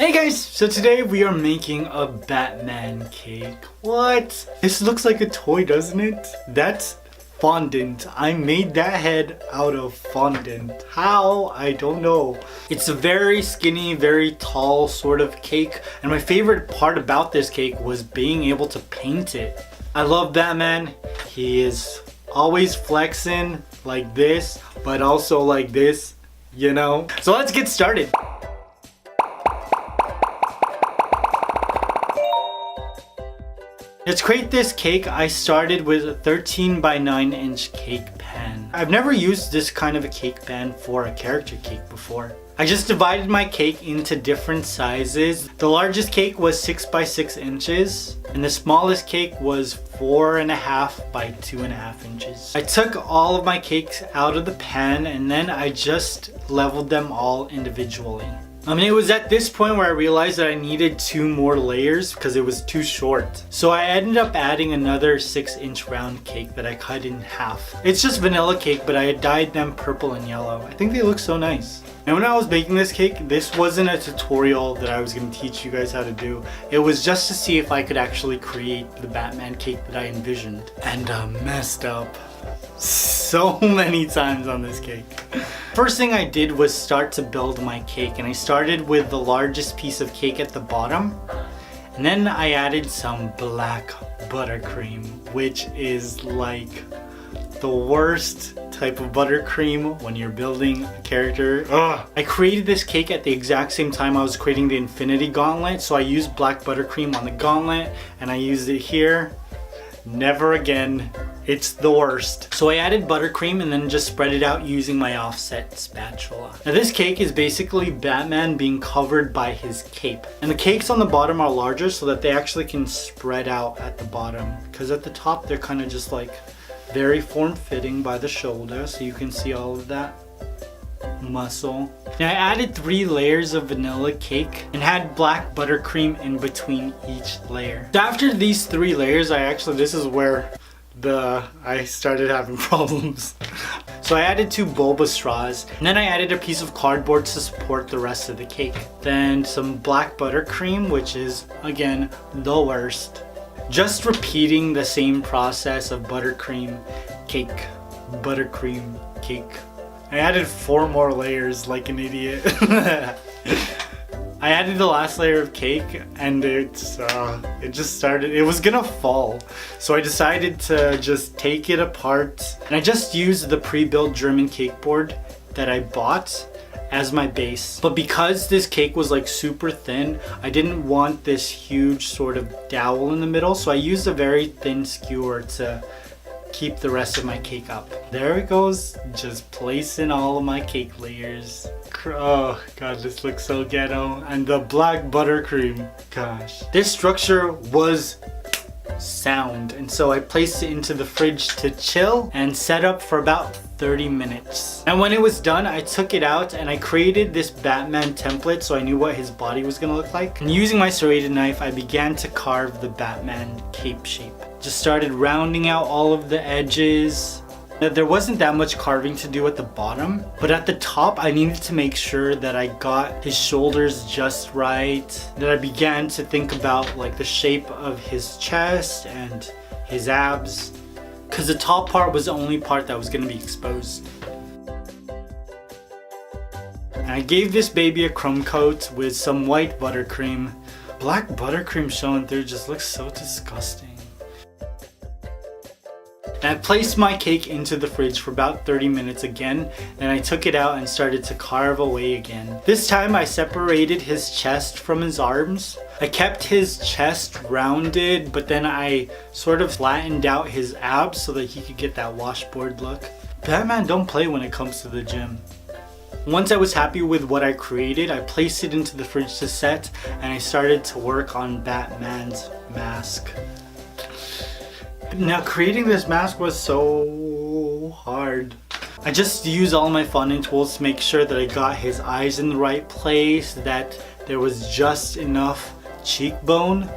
Hey guys, so today we are making a Batman cake. What? This looks like a toy, doesn't it? That's fondant. I made that head out of fondant. How? I don't know. It's a very skinny, very tall sort of cake, and my favorite part about this cake was being able to paint it. I love Batman. He is always flexing like this, but also like this, you know? So let's get started. To create this cake, I started with a 13 by 9 inch cake pan. I've never used this kind of a cake pan for a character cake before. I just divided my cake into different sizes. The largest cake was 6 by 6 inches, and the smallest cake was 4.5 by 2.5 inches. I took all of my cakes out of the pan and then I just leveled them all individually. It was at this point where I realized that I needed 2 more layers because it was too short. So I ended up adding another 6-inch round cake that I cut in half. It's just vanilla cake, but I had dyed them purple and yellow. I think they look so nice. And when I was making this cake, this wasn't a tutorial that I was going to teach you guys how to do. It was just to see if I could actually create the Batman cake that I envisioned. And I messed up so many times on this cake. First thing I did was start to build my cake, and I started with the largest piece of cake at the bottom, and then I added some black buttercream, which is like the worst type of buttercream when you're building a character. Ugh. I created this cake at the exact same time I was creating the Infinity Gauntlet, so I used black buttercream on the gauntlet and I used it here. Never again. It's the worst. So I added buttercream and then just spread it out using my offset spatula. Now this cake is basically Batman being covered by his cape. And the cakes on the bottom are larger so that they actually can spread out at the bottom. Because at the top they're kind of just like very form-fitting by the shoulder, so you can see all of that muscle. Now I added 3 layers of vanilla cake and had black buttercream in between each layer. So after these 3 layers, this is where I started having problems. So I added 2 boba straws, and then I added a piece of cardboard to support the rest of the cake. Then some black buttercream, which is again the worst. Just repeating the same process of buttercream cake, buttercream cake. I added 4 more layers like an idiot. I added the last layer of cake and it just started, it was gonna fall. So I decided to just take it apart, and I just used the pre-built German cake board that I bought as my base. But because this cake was like super thin, I didn't want this huge sort of dowel in the middle, so I used a very thin skewer to keep the rest of my cake up. There it goes, just placing all of my cake layers. Oh god, this looks so ghetto. And the black buttercream, gosh. This structure was sound, and so I placed it into the fridge to chill and set up for about 30 minutes. And when it was done, I took it out and I created this Batman template so I knew what his body was gonna look like. And using my serrated knife, I began to carve the Batman cape shape. Just started rounding out all of the edges. There wasn't that much carving to do at the bottom, but at the top I needed to make sure that I got his shoulders just right. Then I began to think about like the shape of his chest and his abs, because the top part was the only part that was going to be exposed. And I gave this baby a crumb coat with some white buttercream. Black buttercream showing through just looks so disgusting. And I placed my cake into the fridge for about 30 minutes again, and I took it out and started to carve away again. This time I separated his chest from his arms. I kept his chest rounded, but then I sort of flattened out his abs so that he could get that washboard look. Batman don't play when it comes to the gym. Once I was happy with what I created, I placed it into the fridge to set, and I started to work on Batman's mask. Now creating this mask was so hard. I just used all my fondant tools to make sure that I got his eyes in the right place, that there was just enough cheekbone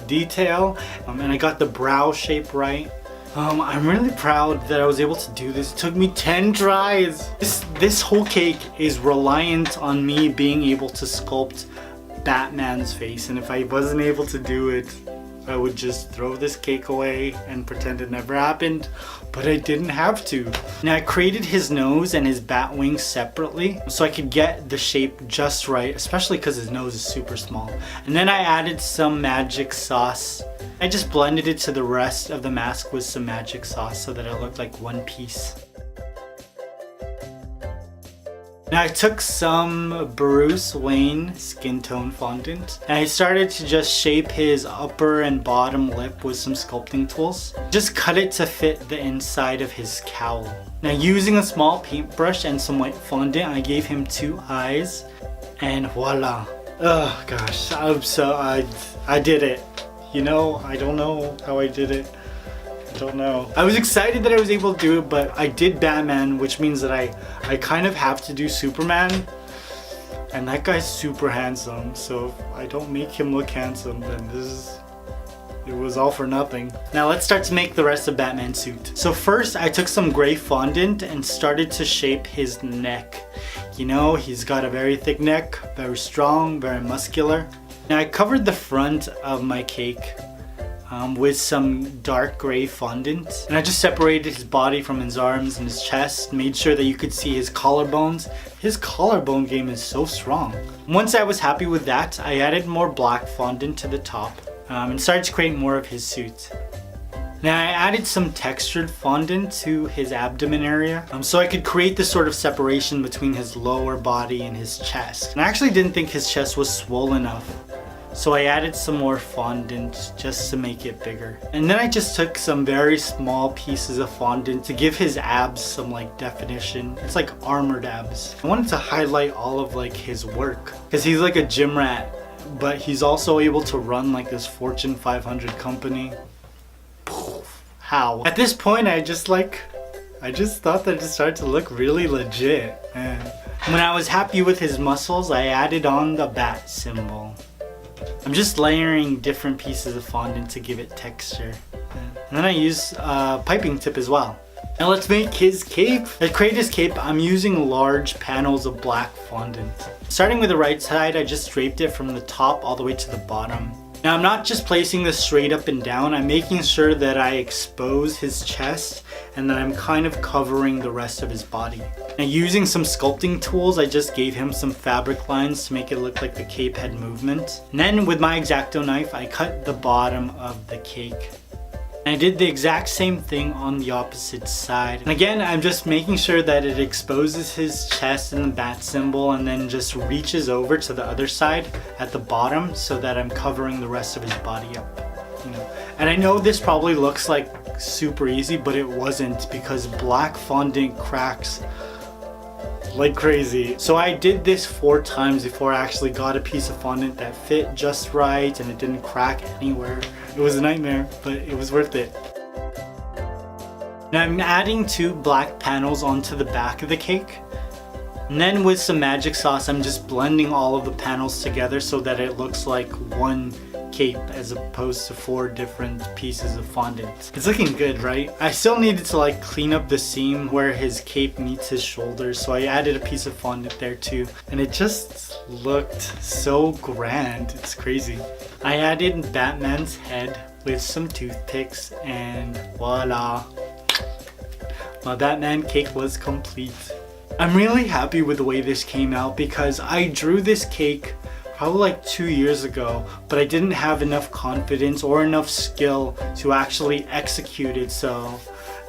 detail, and I got the brow shape right. I'm really proud that I was able to do this. It took me 10 tries. This whole cake is reliant on me being able to sculpt Batman's face, and if I wasn't able to do it, I would just throw this cake away and pretend it never happened, but I didn't have to. Now I created his nose and his bat wings separately so I could get the shape just right, especially because his nose is super small. And then I added some magic sauce. I just blended it to the rest of the mask with some magic sauce so that it looked like one piece. Now I took some Bruce Wayne skin tone fondant and I started to just shape his upper and bottom lip with some sculpting tools. Just cut it to fit the inside of his cowl. Now using a small paintbrush and some white fondant, I gave him 2 eyes and voila. Oh gosh, I did it. You know, I don't know how I did it. Don't know. I was excited that I was able to do it, but I did Batman, which means that I kind of have to do Superman, and that guy's super handsome, so if I don't make him look handsome, then it was all for nothing. Now let's start to make the rest of Batman's suit. So first I took some gray fondant and started to shape his neck. You know, he's got a very thick neck, very strong, very muscular. Now I covered the front of my cake with some dark gray fondant, and I just separated his body from his arms and his chest, made sure that you could see his collarbones. His collarbone game is so strong. Once I was happy with that, I added more black fondant to the top and started to create more of his suit. Now I added some textured fondant to his abdomen area so I could create this sort of separation between his lower body and his chest. And I actually didn't think his chest was swollen enough, so I added some more fondant just to make it bigger. And then I just took some very small pieces of fondant to give his abs some like definition. It's like armored abs. I wanted to highlight all of like his work because he's like a gym rat, but he's also able to run like this Fortune 500 company. How? At this point I just thought that it started to look really legit. And when I was happy with his muscles, I added on the bat symbol. I'm just layering different pieces of fondant to give it texture. And then I use a piping tip as well. Now let's make his cape. To create his cape, I'm using large panels of black fondant. Starting with the right side, I just draped it from the top all the way to the bottom. Now I'm not just placing this straight up and down, I'm making sure that I expose his chest and that I'm kind of covering the rest of his body. Now using some sculpting tools, I just gave him some fabric lines to make it look like the cape had movement. And then with my X-Acto knife, I cut the bottom of the cake. And I did the exact same thing on the opposite side. And again, I'm just making sure that it exposes his chest and the bat symbol and then just reaches over to the other side at the bottom so that I'm covering the rest of his body up. You know. And I know this probably looks like super easy, but it wasn't because black fondant cracks like crazy. So I did this 4 times before I actually got a piece of fondant that fit just right and it didn't crack anywhere. It was a nightmare, but it was worth it. Now I'm adding 2 black panels onto the back of the cake. And then with some magic sauce, I'm just blending all of the panels together so that it looks like one cape as opposed to 4 different pieces of fondant. It's looking good, right? I still needed to like clean up the seam where his cape meets his shoulders, so I added a piece of fondant there too, and it just looked so grand. It's crazy. I added Batman's head with some toothpicks and voila, my Batman cake was complete. I'm really happy with the way this came out because I drew this cake probably like 2 years ago, but I didn't have enough confidence or enough skill to actually execute it, so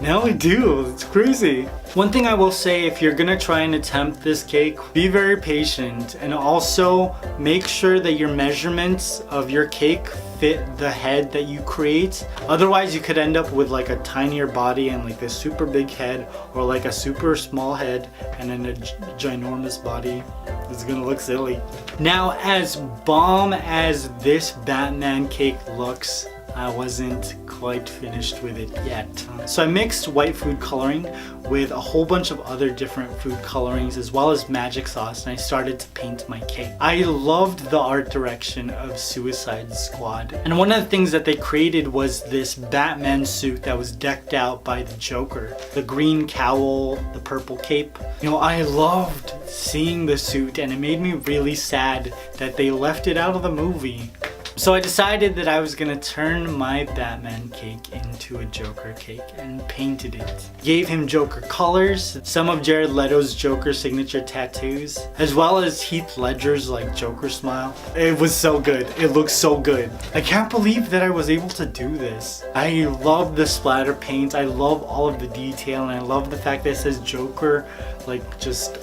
now I do. It's crazy. One thing I will say, if you're gonna try and attempt this cake, be very patient and also make sure that your measurements of your cake fit the head that you create. Otherwise you could end up with like a tinier body and like this super big head, or like a super small head and then a ginormous body. It's gonna look silly. Now, as bomb as this Batman cake looks, I wasn't quite finished with it yet. So I mixed white food coloring with a whole bunch of other different food colorings as well as magic sauce, and I started to paint my cake. I loved the art direction of Suicide Squad, and one of the things that they created was this Batman suit that was decked out by the Joker. The green cowl, the purple cape. You know, I loved seeing the suit, and it made me really sad that they left it out of the movie. So I decided that I was gonna turn my Batman cake into a Joker cake and painted it. Gave him Joker colors, some of Jared Leto's Joker signature tattoos, as well as Heath Ledger's like Joker smile. It was so good. It looks so good. I can't believe that I was able to do this. I love the splatter paint. I love all of the detail, and I love the fact that it says Joker like just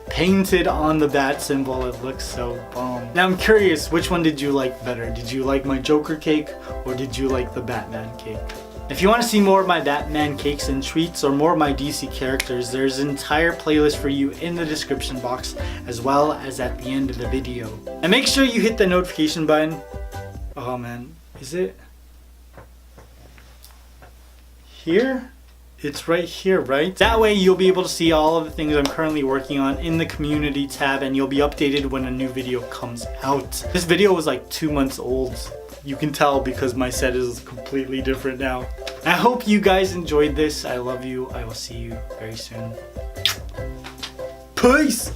painted on the bat symbol. It looks so bomb. Now I'm curious, which one did you like better? Did you like my Joker cake or did you like the Batman cake? If you want to see more of my Batman cakes and treats or more of my DC characters, there's an entire playlist for you in the description box as well as at the end of the video. And make sure you hit the notification button. Oh man, is it here? It's right here, right? That way you'll be able to see all of the things I'm currently working on in the community tab, and you'll be updated when a new video comes out. This video was like 2 months old. You can tell because my set is completely different now. I hope you guys enjoyed this. I love you. I will see you very soon. Peace!